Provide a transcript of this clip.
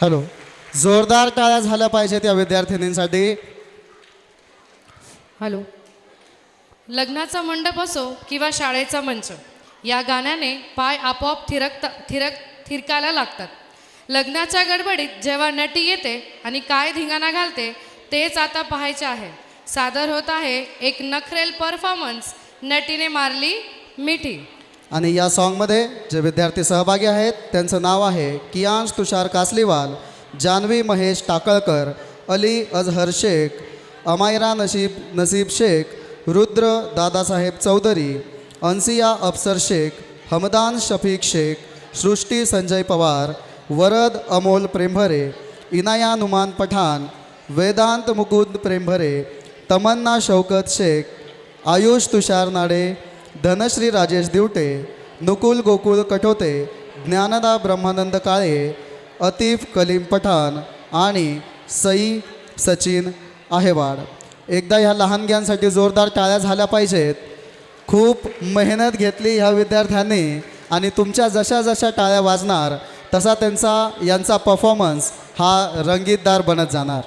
Hello, जोरदार टाळ्या झाल्या पाहिजेत या विद्यार्थिनींसाठी. हॅलो. लग्नाचा मंडप असो किंवा शाळेचा मंच, या गाण्याने पाय आपोआप थिरकायला लागतात. लग्नाच्या गडबडीत जेव्हा नटी येते आणि काय धिंगाणा घालते तेच आता पाहायचे आहे. सादर होत आहे एक नखरेल परफॉर्मन्स, नटीने मारली मिठी. आणि या सॉन्गमध्ये जे विद्यार्थी सहभागी आहेत त्यांचं नाव आहे कियांश तुषार कासलीवाल, जान्हवी महेश टाकळकर, अली अजहर शेख, अमायरा नसीब शेख, रुद्र दादासाहेब चौधरी, अन्सिया अफसर शेख, हमदान शफीक शेख, सृष्टी संजय पवार, वरद अमोल प्रेमभरे, इनाया नुमान पठाण, वेदांत मुकुंद प्रेमभरे, तमन्ना शौकत शेख, आयुष तुषार नाडे, धनश्री राजेश दिवटे, नुकुल गोकुळ कठोते, ज्ञानदा ब्रह्मानंद काळे, अतिफ कलीम पठाण आणि सई सचिन आहेवाड. एकदा ह्या लहानग्यांसाठी जोरदार टाळ्या झाल्या पाहिजेत. खूप मेहनत घेतली ह्या विद्यार्थ्यांनी आणि तुमच्या जशा जशा टाळ्या वाजणार तसा यांचा परफॉर्मन्स हा रंगीतदार बनत जाणार.